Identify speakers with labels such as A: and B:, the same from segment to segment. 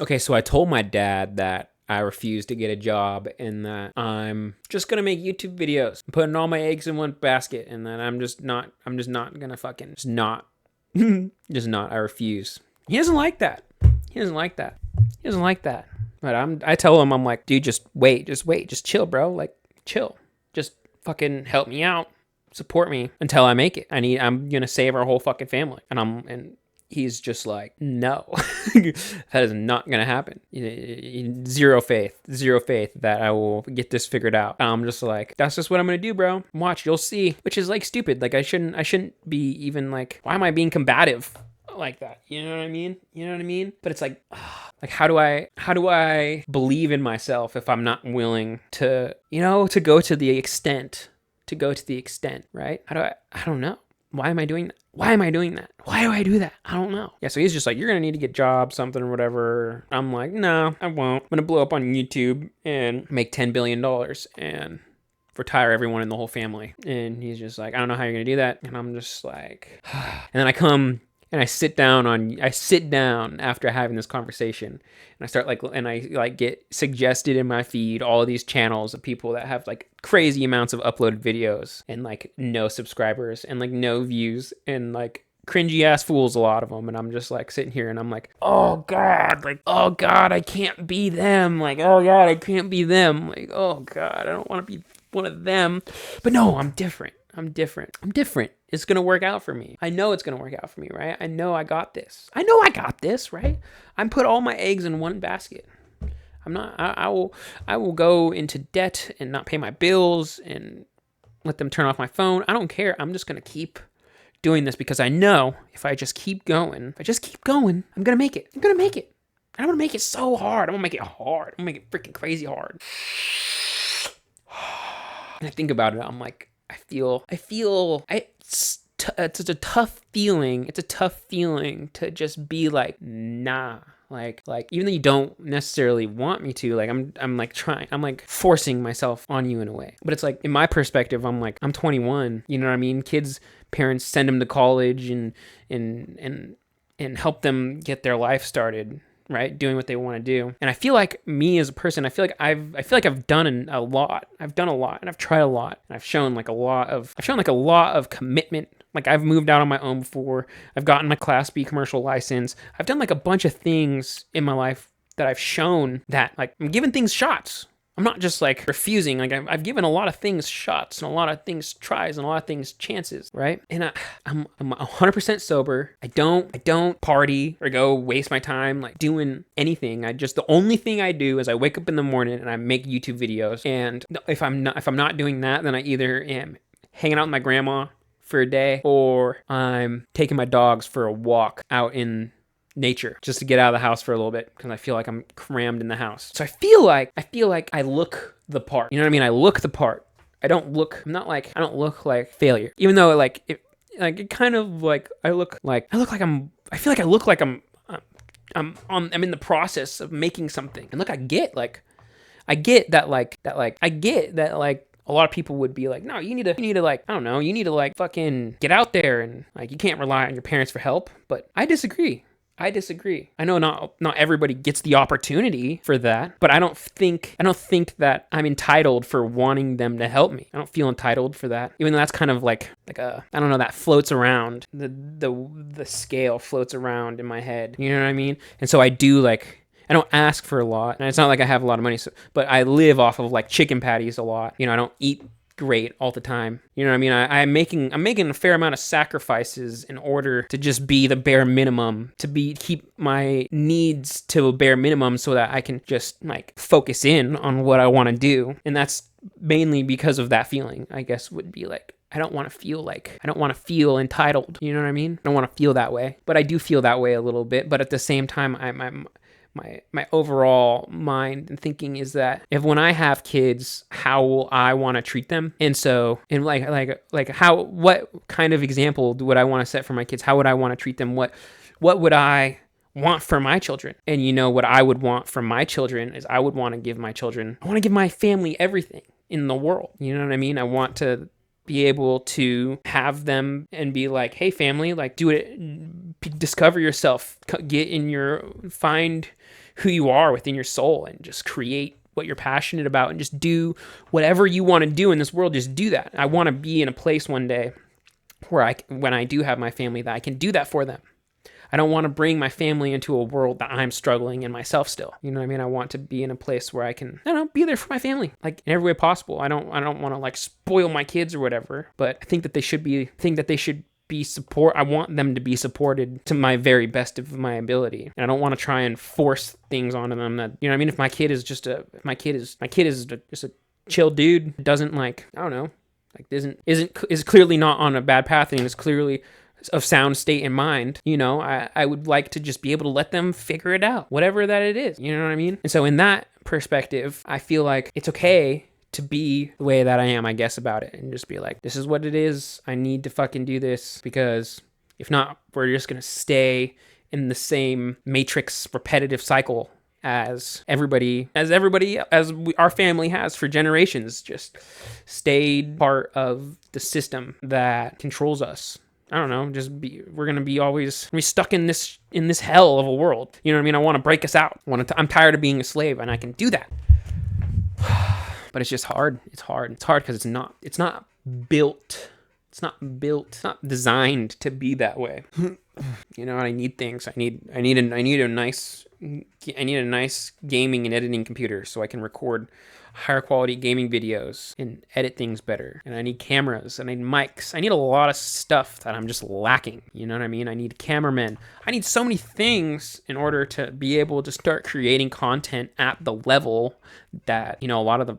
A: Okay, so I told my dad that I refuse to get a job and that I'm just gonna make YouTube videos, I'm putting all my eggs in one basket, and that I'm just not gonna fucking, just not, just not, I refuse. He doesn't like that. He doesn't like that. He doesn't like that. But I tell him, I'm like, dude, just wait, just chill, bro. Like, chill. Just fucking help me out, support me until I make it. I'm gonna save our whole fucking family. And he's just like, no, that is not gonna happen. Zero faith that I will get this figured out. I'm just like, that's just what I'm gonna do, bro. Watch, you'll see. Which is like stupid. Like I shouldn't be even like, why am I being combative like that? You know what I mean? But it's like, how do I believe in myself if I'm not willing to, to go to the extent, right? I don't know. Why am I doing that? Why do I do that? I don't know. Yeah, so he's just like, you're gonna need to get jobs, something or whatever. I'm like, no, I won't. I'm gonna blow up on YouTube and make $10 billion and retire everyone in the whole family. And he's just like, I don't know how you're gonna do that. And I'm just like, and then I come and I sit down after having this conversation, and I start I get suggested in my feed all of these channels of people that have like crazy amounts of uploaded videos and like no subscribers and like no views and like cringy ass fools, a lot of them. And I'm just like sitting here and I'm like, oh God, I can't be them. Like, oh God, I can't be them. Like, oh God, I don't want to be one of them. But no, I'm different. It's going to work out for me. I know it's going to work out for me, right? I know I got this, right? I'm put all my eggs in one basket. I will go into debt and not pay my bills and let them turn off my phone. I don't care. I'm just going to keep doing this because I know if I just keep going, I'm going to make it. And I'm going to make it so hard. I'm going to make it hard. I'm going to make it freaking crazy hard. And I think about it, I'm like, it's a tough feeling. It's a tough feeling to just be like, nah. Like even though you don't necessarily want me to, like I'm like trying, I'm like forcing myself on you in a way. But it's like, in my perspective, I'm like, I'm 21. You know what I mean? Parents send them to college and help them get their life started, right? Doing what they want to do. And I feel like me as a person, I feel like I've done a lot. I've done a lot and I've tried a lot. And I've shown a lot of commitment. Like I've moved out on my own before. I've gotten my Class B commercial license. I've done like a bunch of things in my life that I've shown that like I'm giving things shots. I'm not just like refusing. Like I've given a lot of things shots and a lot of things tries and a lot of things chances, right? And I'm 100% sober. I don't party or go waste my time like doing anything. The only thing I do is I wake up in the morning and I make YouTube videos. And if I'm not doing that, then I either am hanging out with my grandma for a day or I'm taking my dogs for a walk out in nature just to get out of the house for a little bit because I feel like I'm crammed in the house. So I feel like I look the part. You know what I mean? I look the part. I don't look like failure. Even though I feel like I look like I'm in the process of making something. And look, I get that a lot of people would be like, no, you need to like, I don't know, you need to like fucking get out there and like you can't rely on your parents for help. But I disagree. I know not everybody gets the opportunity for that, but I don't think that I'm entitled for wanting them to help me. I don't feel entitled for that, even though that's kind of like a, I don't know, that floats around the scale floats around in my head. You know what I mean? And so I don't ask for a lot, and it's not like I have a lot of money, but I live off of like chicken patties a lot. You know, I don't eat great all the time. You know what I mean? I'm making a fair amount of sacrifices in order to just be the bare minimum, keep my needs to a bare minimum so that I can just like focus in on what I want to do. And that's mainly because of that feeling, I guess, would be like, I don't want to feel entitled. You know what I mean? I don't want to feel that way, but I do feel that way a little bit. But at the same time, my overall mind and thinking is that when I have kids, how will I want to treat them? And so, and what kind of example would I want to set for my kids? How would I want to treat them? What would I want for my children? And what I would want for my children is I want to give my family everything in the world. You know what I mean? I want to be able to have them and be like, hey family, like do it, discover yourself, find who you are within your soul and just create what you're passionate about and just do whatever you want to do in this world. Just do that. I want to be in a place one day where when I do have my family, that I can do that for them. I don't want to bring my family into a world that I'm struggling in myself still. You know what I mean? I want to be in a place where I can, I don't know, be there for my family, like in every way possible. I don't want to like spoil my kids or whatever, but I think that they should be I want them to be supported to my very best of my ability. And I don't want to try and force things onto them that, you know what I mean? If my kid is just just a chill dude, doesn't like, I don't know, like is clearly not on a bad path and is clearly of sound state in mind, you know, I would like to just be able to let them figure it out, whatever that it is, you know what I mean? And so in that perspective, I feel like it's okay to be the way that I am, I guess, about it, and just be like, this is what it is. I need to fucking do this, because if not, we're just going to stay in the same matrix repetitive cycle as our family has for generations, just stayed part of the system that controls us. I don't know, we're going to be always stuck in this hell of a world. You know what I mean? I want to break us out. I'm tired of being a slave, and I can do that. But it's just hard. It's hard because it's not built. It's not designed to be that way. You know, I need things. I need a nice gaming and editing computer so I can record higher quality gaming videos and edit things better. And I need cameras, and I need mics. I need a lot of stuff that I'm just lacking. You know what I mean? I need cameramen. I need so many things in order to be able to start creating content at the level that, you know, a lot of the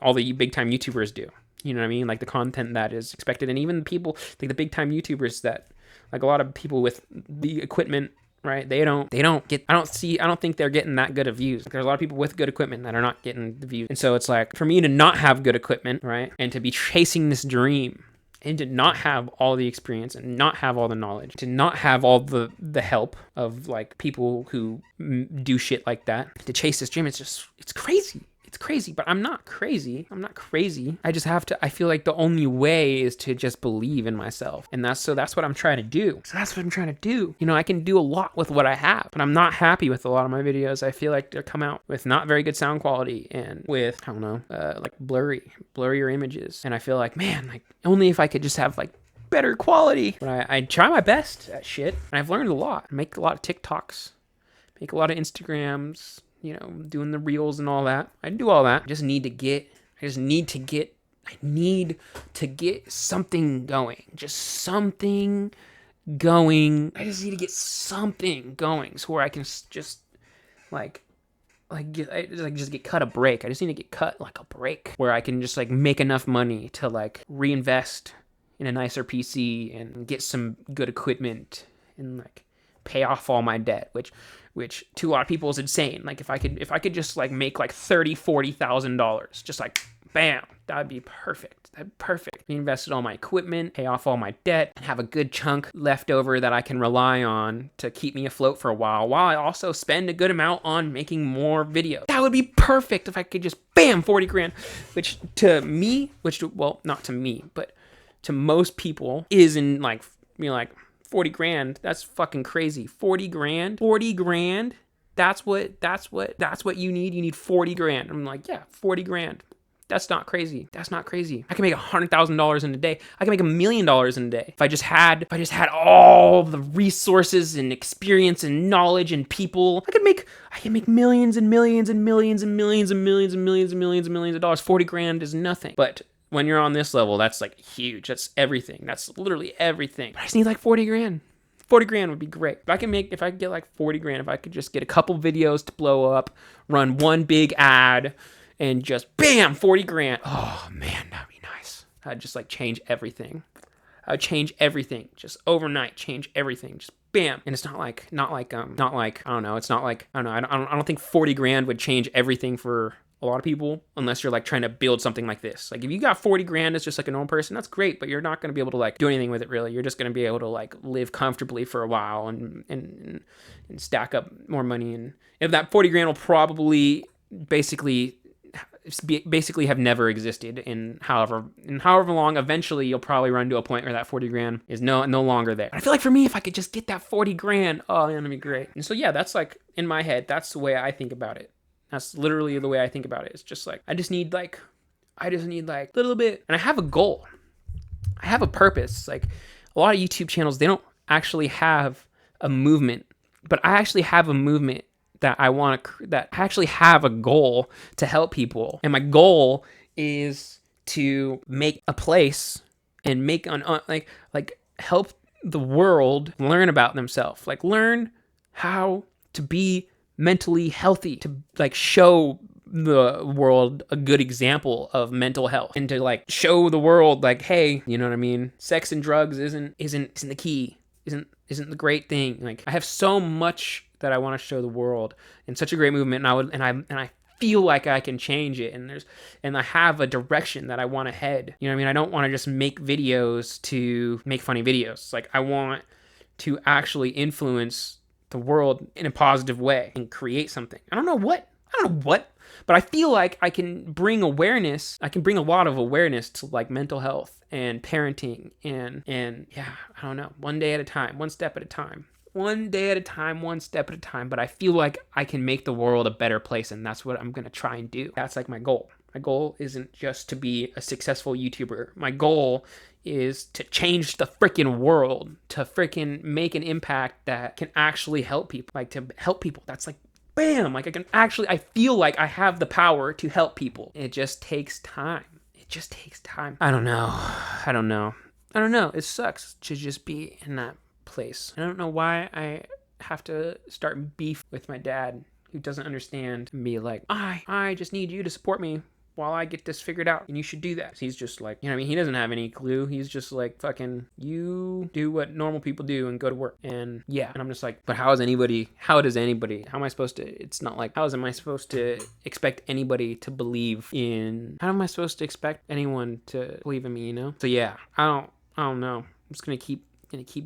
A: all the big time YouTubers do. You know what I mean? Like the content that is expected. And even people like the big time YouTubers that, like a lot of people with the equipment, right? I don't think they're getting that good of views. There's a lot of people with good equipment that are not getting the views. And so it's like, for me to not have good equipment, right? And to be chasing this dream, and to not have all the experience, and not have all the knowledge, to not have all the help of like people who do shit like that, to chase this dream, it's crazy. It's crazy, but I'm not crazy. I just have to, I feel like the only way is to just believe in myself. And that's what I'm trying to do. You know, I can do a lot with what I have, but I'm not happy with a lot of my videos. I feel like they come out with not very good sound quality and with, I don't know, like blurrier images. And I feel like, man, like only if I could just have like better quality. But I try my best at shit. And I've learned a lot. I make a lot of TikToks, make a lot of Instagrams, you know, doing the reels and all that. I do all that. I need to get something going. Just something going. I just need to get something going so where I can just get cut a break. I just need to get cut like a break where I can just like make enough money to like reinvest in a nicer PC and get some good equipment and like pay off all my debt, which to a lot of people is insane. Like if I could just like make like $30,000-$40,000, just like bam, that'd be perfect. Reinvested all my equipment, pay off all my debt, and have a good chunk left over that I can rely on to keep me afloat for a while I also spend a good amount on making more videos. That would be perfect if I could just bam, 40 grand, which not to me, but to most people is in like, you know, like 40 grand, that's fucking crazy. 40 grand? That's what you need? You need 40 grand. I'm like, yeah, 40 grand. That's not crazy. I can make $100,000 in a day. I can make $1 million in a day. If I just had all the resources and experience and knowledge and people, I can make millions and millions and millions and millions and millions and millions and millions and millions of dollars. 40 grand is nothing. But when you're on this level, that's like huge. That's everything. That's literally everything. But I just need like 40 grand. 40 grand would be great. If I could get like 40 grand, if I could just get a couple videos to blow up, run one big ad, and just bam, 40 grand. Oh man, that'd be nice. I'd just like change everything. Just overnight, change everything. Just bam. And it's not like, I don't know. It's not like, I don't think 40 grand would change everything for a lot of people, unless you're like trying to build something like this. Like if you got 40 grand as just like a normal person, that's great, but you're not going to be able to like do anything with it really. You're just going to be able to like live comfortably for a while and stack up more money. And if that 40 grand will probably basically basically have never existed in however long. Eventually you'll probably run to a point where that 40 grand is no longer there. I feel like for me, if I could just get that 40 grand, oh, man, that'd be great. And so yeah, that's like in my head, that's the way I think about it. That's literally the way I think about it. It's just like I just need like a little bit, and I have a goal. I have a purpose. Like a lot of YouTube channels, they don't actually have a movement, but I actually have a movement that that I actually have a goal to help people. And my goal is to make a place and make help the world learn about themselves, like learn how to be mentally healthy, to like show the world a good example of mental health, and to like show the world like, hey, you know what I mean? Sex and drugs isn't the key, isn't the great thing. Like I have so much that I want to show the world, and such a great movement, and I feel like I can change it, and I have a direction that I want to head. You know what I mean? I don't want to just make videos to make funny videos. Like I want to actually influence the world in a positive way and create something. I don't know what, but I feel like I can bring awareness. I can bring a lot of awareness to like mental health and parenting and yeah, I don't know, one day at a time, one step at a time. One day at a time, one step at a time. But I feel like I can make the world a better place, and that's what I'm going to try and do. That's like my goal. My goal isn't just to be a successful YouTuber. My goal is to change the freaking world, to freaking make an impact that can actually help people. Like to help people. That's like, bam, like I feel like I have the power to help people. It just takes time. I don't know. It sucks to just be in that place. I don't know why I have to start beef with my dad, who doesn't understand, and be like, I just need you to support me while I get this figured out, and you should do that. So he's just like, you know what I mean? He doesn't have any clue. He's just like, fucking, you do what normal people do and go to work. And yeah, and I'm just like, but how am I supposed to, it's not like, am I supposed to expect anybody to believe in, how am I supposed to expect anyone to believe in me, you know? So yeah, I don't know. I'm just gonna keep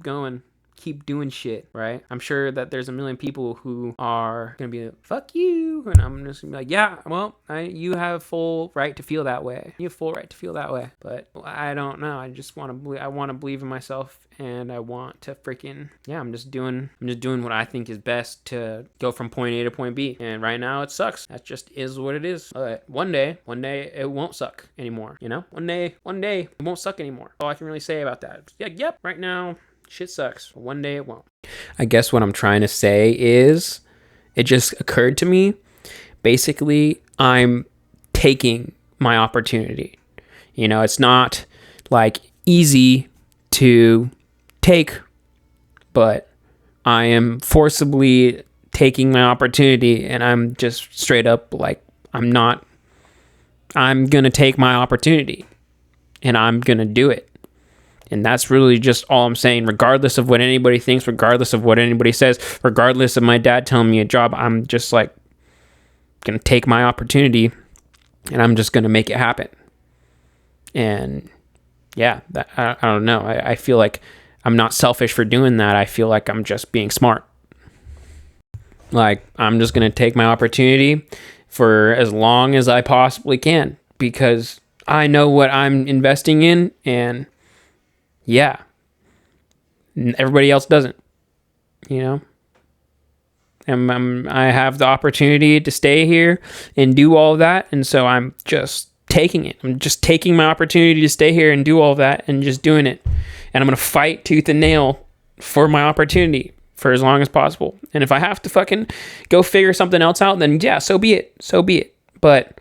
A: going. Keep doing shit, right? I'm sure that there's a million people who are gonna be like, fuck you, and I'm just gonna be like, yeah, well, you have full right to feel that way. But I don't know. I just want to believe in myself, and I want to freaking, yeah, I'm just doing what I think is best to go from point A to point B. And right now it sucks. That just is what it is. But one day it won't suck anymore. You know, one day it won't suck anymore. All I can really say about that. Yeah, yep. Right now, shit sucks. One day it won't. I guess what I'm trying to say is, it just occurred to me, basically, I'm taking my opportunity. You know, it's not like easy to take, but I am forcibly taking my opportunity, and I'm just straight up like, I'm going to take my opportunity, and I'm going to do it. And that's really just all I'm saying, regardless of what anybody thinks, regardless of what anybody says, regardless of my dad telling me a job, I'm just like going to take my opportunity, and I'm just going to make it happen. And yeah, I don't know. I feel like I'm not selfish for doing that. I feel like I'm just being smart. Like, I'm just going to take my opportunity for as long as I possibly can, because I know what I'm investing in, and yeah, everybody else doesn't, you know, and I have the opportunity to stay here and do all of that. And so I'm just taking it. I'm just taking my opportunity to stay here and do all of that and just doing it. And I'm going to fight tooth and nail for my opportunity for as long as possible. And if I have to fucking go figure something else out, then yeah, so be it. But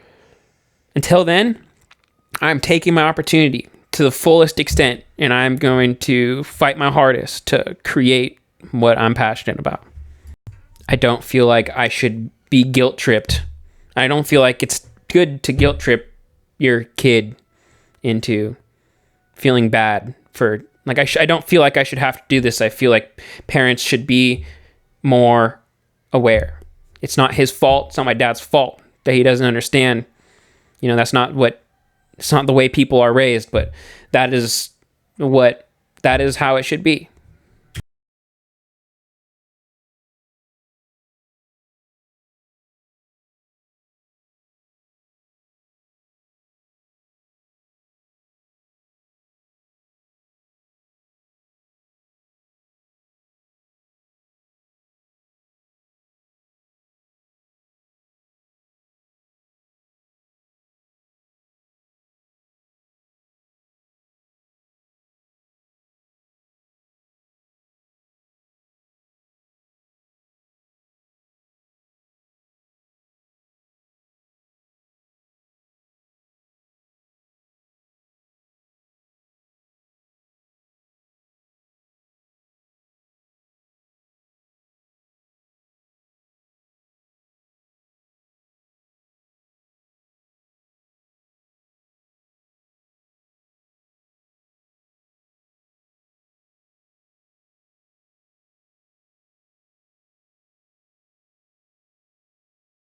A: until then, I'm taking my opportunity to the fullest extent, and I'm going to fight my hardest to create what I'm passionate about. I don't feel like I should be guilt tripped. I don't feel like it's good to guilt trip your kid into feeling bad for, like, I don't feel like I should have to do this. I feel like parents should be more aware. It's not his fault. It's not my dad's fault that he doesn't understand. You know, it's not the way people are raised, but that is how it should be.